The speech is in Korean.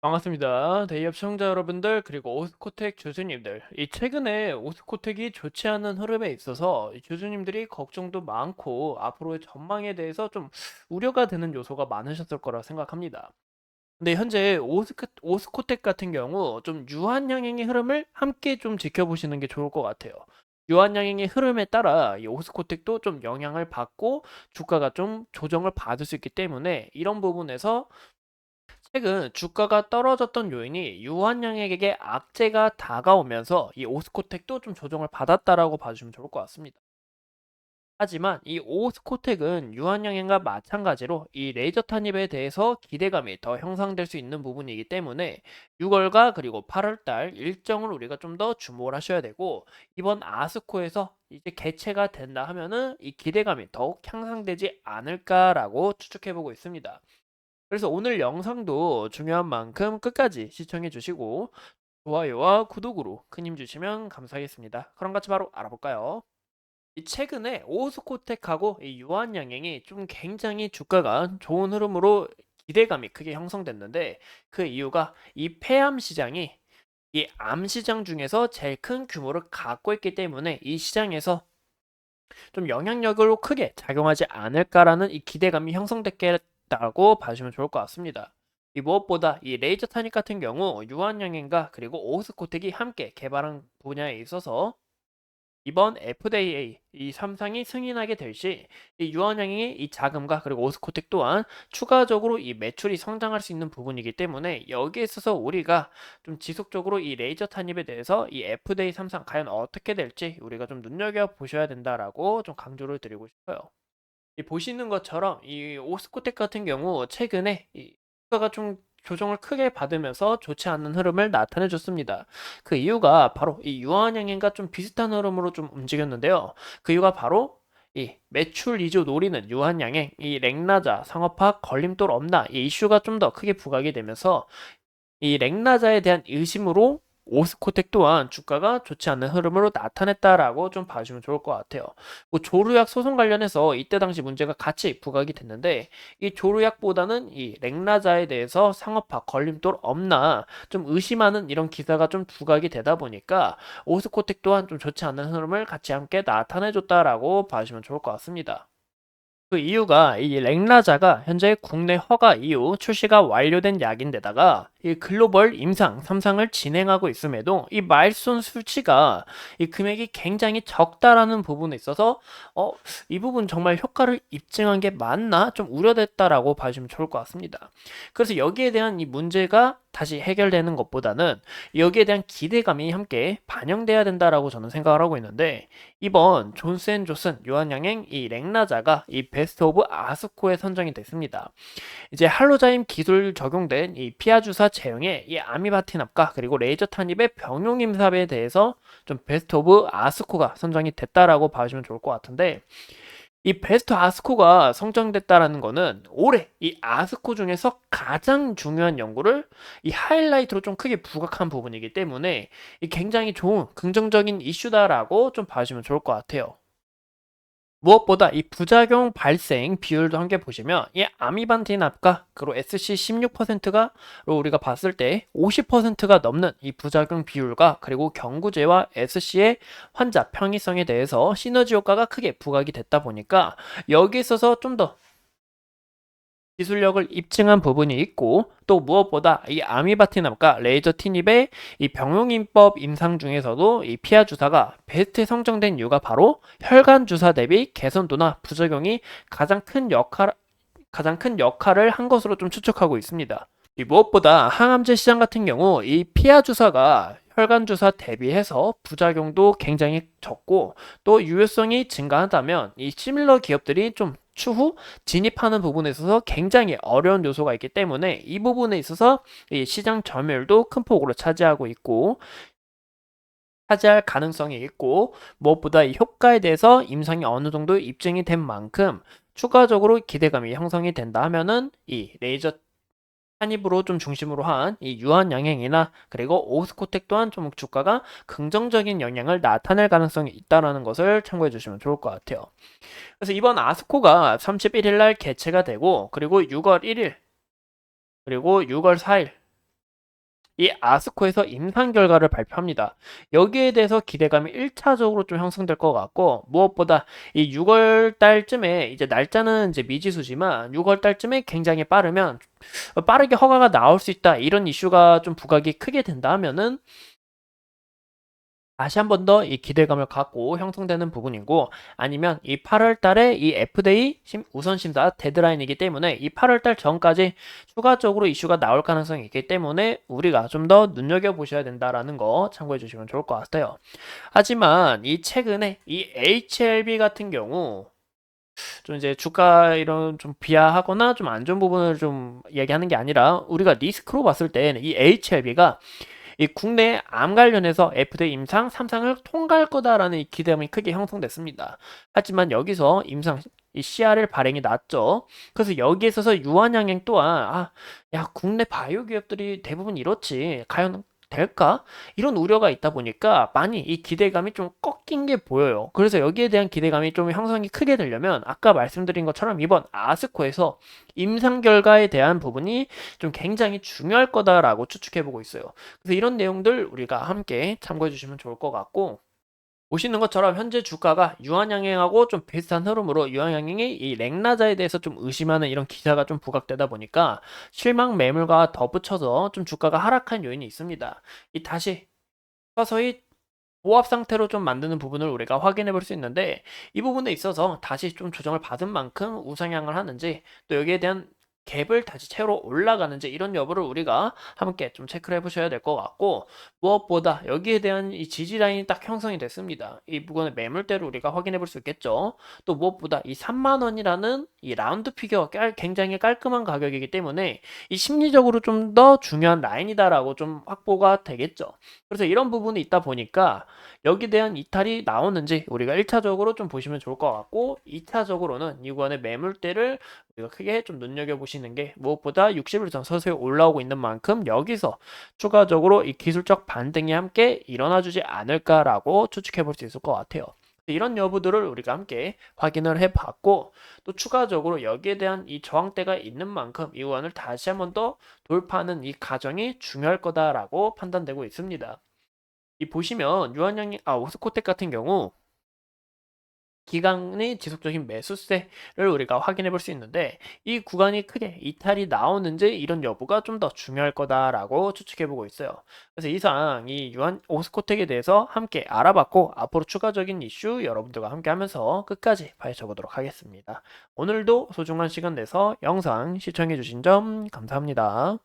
반갑습니다. 대기업 시청자 여러분들, 그리고 오스코텍 교수님들. 최근에 오스코텍이 좋지 않은 흐름에 있어서 이 교수님들이 걱정도 많고 앞으로의 전망에 대해서 좀 우려가 되는 요소가 많으셨을 거라 생각합니다. 근데 현재 오스코텍 같은 경우 좀 유한양행의 흐름을 함께 좀 지켜보시는 게 좋을 것 같아요. 유한양행의 흐름에 따라 이 오스코텍도 좀 영향을 받고 주가가 좀 조정을 받을 수 있기 때문에 이런 부분에서 최근 주가가 떨어졌던 요인이 유한양에게 악재가 다가오면서 이 오스코텍도 좀 조정을 받았다라고 봐주시면 좋을 것 같습니다. 하지만 이 오스코텍은 유한양행과 마찬가지로 이 레이저 탄입에 대해서 기대감이 더 형성될 수 있는 부분이기 때문에 6월과 그리고 8월달 일정을 우리가 좀 더 주목을 하셔야 되고, 이번 아스코에서 이제 개최가 된다 하면은 이 기대감이 더욱 향상되지 않을까라고 추측해 보고 있습니다. 그래서 오늘 영상도 중요한 만큼 끝까지 시청해 주시고 좋아요와 구독으로 큰 힘 주시면 감사하겠습니다. 그럼 같이 바로 알아볼까요? 최근에 오스코텍하고 이 유한양행이 좀 굉장히 주가가 좋은 흐름으로 기대감이 크게 형성됐는데, 그 이유가 이 폐암 시장이 이 암 시장 중에서 제일 큰 규모를 갖고 있기 때문에 이 시장에서 좀 영향력으로 크게 작용하지 않을까라는 이 기대감이 형성됐겠다고 봐주시면 좋을 것 같습니다. 이 무엇보다 이 레이저 타닉 같은 경우 유한양행과 그리고 오스코텍이 함께 개발한 분야에 있어서 이번 FDA 이 3상이 승인하게 될 시 이 유한양행의 이 자금과 그리고 오스코텍 또한 추가적으로 이 매출이 성장할 수 있는 부분이기 때문에 여기에 있어서 우리가 좀 지속적으로 이 레이저 탄입에 대해서 이 FDA 3상 과연 어떻게 될지 우리가 좀 눈여겨 보셔야 된다라고 좀 강조를 드리고 싶어요. 보시는 것처럼 이 오스코텍 같은 경우 최근에 이 주가가 좀 조정을 크게 받으면서 좋지 않은 흐름을 나타내 줬습니다. 그 이유가 바로 이 유한양행과 좀 비슷한 흐름으로 좀 움직였는데요. 그 이유가 바로 이 매출 위주 노리는 유한양행, 이 렉나자, 상업화, 걸림돌 없나 이 이슈가 좀 더 크게 부각이 되면서 이 렉나자에 대한 의심으로 오스코텍 또한 주가가 좋지 않은 흐름으로 나타냈다라고 좀 봐주면 좋을 것 같아요. 뭐 조류약 소송 관련해서 이때 당시 문제가 같이 부각이 됐는데, 이 조류약보다는 이 렉나자에 대해서 상업화 걸림돌 없나 좀 의심하는 이런 기사가 좀 부각이 되다 보니까 오스코텍 또한 좀 좋지 않은 흐름을 같이 함께 나타내줬다라고 봐주시면 좋을 것 같습니다. 그 이유가 이 렉나자가 현재 국내 허가 이후 출시가 완료된 약인데다가 이 글로벌 임상 3상을 진행하고 있음에도 이 마일스톤 수치가 이 금액이 굉장히 적다라는 부분에 있어서 이 부분 정말 효과를 입증한 게 맞나 좀 우려됐다라고 봐주면 좋을 것 같습니다. 그래서 여기에 대한 이 문제가 다시 해결되는 것보다는 여기에 대한 기대감이 함께 반영돼야 된다라고 저는 생각을 하고 있는데, 이번 존스앤조슨 유한양행 이 렉나자가 이 베스트 오브 아스코에 선정이 됐습니다. 이제 할로자임 기술 적용된 이 피하 주사 제형의 이 아미바티납과 그리고 레이저 탄입의 병용 임삽에 대해서 좀 베스트 오브 아스코가 선정이 됐다라고 봐주시면 좋을 것 같은데, 이 베스트 아스코가 선정됐다라는 거는 올해 이 아스코 중에서 가장 중요한 연구를 이 하이라이트로 좀 크게 부각한 부분이기 때문에 이 굉장히 좋은 긍정적인 이슈다라고 좀 봐주시면 좋을 것 같아요. 무엇보다 이 부작용 발생 비율도 함께 보시면 이 아미반티납과 그리고 SC16%가 우리가 봤을 때 50%가 넘는 이 부작용 비율과 그리고 경구제와 SC의 환자 평이성에 대해서 시너지 효과가 크게 부각이 됐다 보니까 여기에 있어서 좀 더 기술력을 입증한 부분이 있고, 또 무엇보다 이 아미바티납과 레이저 티닙의 이 병용임법 임상 중에서도 이 피하 주사가 베스트 성정된 이유가 바로 혈관 주사 대비 개선도나 부작용이 가장 큰 역할을 한 것으로 좀 추측하고 있습니다. 이 무엇보다 항암제 시장 같은 경우 이 피하 주사가 혈관 주사 대비해서 부작용도 굉장히 적고 또 유효성이 증가한다면 이 시밀러 기업들이 좀 추후 진입하는 부분에 있어서 굉장히 어려운 요소가 있기 때문에 이 부분에 있어서 이 시장 점유율도 큰 폭으로 차지할 가능성이 있고, 무엇보다 이 효과에 대해서 임상이 어느 정도 입증이 된 만큼 추가적으로 기대감이 형성이 된다 하면은 이 레이저 한입으로 좀 중심으로 한 이 유한 양행이나 그리고 오스코텍 또한 좀 주가가 긍정적인 영향을 나타낼 가능성이 있다는 것을 참고해 주시면 좋을 것 같아요. 그래서 이번 아스코가 31일 날 개최가 되고, 그리고 6월 1일 그리고 6월 4일 이 아스코에서 임상 결과를 발표합니다. 여기에 대해서 기대감이 1차적으로 좀 형성될 것 같고, 무엇보다 이 6월 달쯤에, 이제 날짜는 이제 미지수지만 6월 달쯤에 굉장히 빠르면 빠르게 허가가 나올 수 있다, 이런 이슈가 좀 부각이 크게 된다면은 다시 한 번 더 이 기대감을 갖고 형성되는 부분이고, 아니면 이 8월 달에 이 FDA 우선 심사 데드라인이기 때문에 이 8월 달 전까지 추가적으로 이슈가 나올 가능성이 있기 때문에 우리가 좀 더 눈여겨보셔야 된다라는 거 참고해 주시면 좋을 것 같아요. 하지만 이 최근에 이 HLB 같은 경우 좀 이제 주가 이런 좀 비하하거나 좀 안 좋은 부분을 좀 얘기하는 게 아니라, 우리가 리스크로 봤을 때는 이 HLB가 이 국내 암 관련해서 FDA 임상 3상을 통과할 거다라는 이 기대감이 크게 형성됐습니다. 하지만 여기서 임상 이 CRL 발행이 났죠. 그래서 여기에 있어서 유한양행 또한 야, 국내 바이오 기업들이 대부분 이렇지, 과연 될까? 이런 우려가 있다 보니까 많이 이 기대감이 좀 꺾인 게 보여요. 그래서 여기에 대한 기대감이 좀 형성이 크게 되려면 아까 말씀드린 것처럼 이번 아스코에서 임상 결과에 대한 부분이 좀 굉장히 중요할 거다라고 추측해 보고 있어요. 그래서 이런 내용들 우리가 함께 참고해 주시면 좋을 것 같고, 보시는 것처럼 현재 주가가 유한양행하고 좀 비슷한 흐름으로, 유한양행이 이 렉나자에 대해서 좀 의심하는 이런 기사가 좀 부각되다 보니까 실망 매물과 덧붙여서 좀 주가가 하락한 요인이 있습니다. 이 다시 서서히 보합 상태로 좀 만드는 부분을 우리가 확인해 볼 수 있는데, 이 부분에 있어서 다시 좀 조정을 받은 만큼 우상향을 하는지, 또 여기에 대한 갭을 다시 채로 올라가는지, 이런 여부를 우리가 함께 좀 체크를 해보셔야 될 것 같고, 무엇보다 여기에 대한 이 지지 라인이 딱 형성이 됐습니다. 이 부분의 매물대를 우리가 확인해 볼 수 있겠죠. 또 무엇보다 이 3만 원이라는 이 라운드 피겨 굉장히 깔끔한 가격이기 때문에 이 심리적으로 좀 더 중요한 라인이다라고 좀 확보가 되겠죠. 그래서 이런 부분이 있다 보니까 여기에 대한 이탈이 나오는지 우리가 1차적으로 좀 보시면 좋을 것 같고, 2차적으로는 이구간의 매물대를 우리가 크게 좀 눈여겨보시는 게, 무엇보다 60일선 서서히 올라오고 있는 만큼 여기서 추가적으로 이 기술적 반등이 함께 일어나주지 않을까라고 추측해 볼 수 있을 것 같아요. 이런 여부들을 우리가 함께 확인을 해봤고, 또 추가적으로 여기에 대한 이 저항대가 있는 만큼 이 구간을 다시 한번 더 돌파하는 이 과정이 중요할 거다라고 판단되고 있습니다. 이 보시면 유한양이 오스코텍 같은 경우 기간의 지속적인 매수세를 우리가 확인해 볼 수 있는데, 이 구간이 크게 이탈이 나오는지 이런 여부가 좀 더 중요할 거다라고 추측해 보고 있어요. 그래서 이상 이 유한 오스코텍에 대해서 함께 알아봤고, 앞으로 추가적인 이슈 여러분들과 함께 하면서 끝까지 파헤쳐 보도록 하겠습니다. 오늘도 소중한 시간 내서 영상 시청해 주신 점 감사합니다.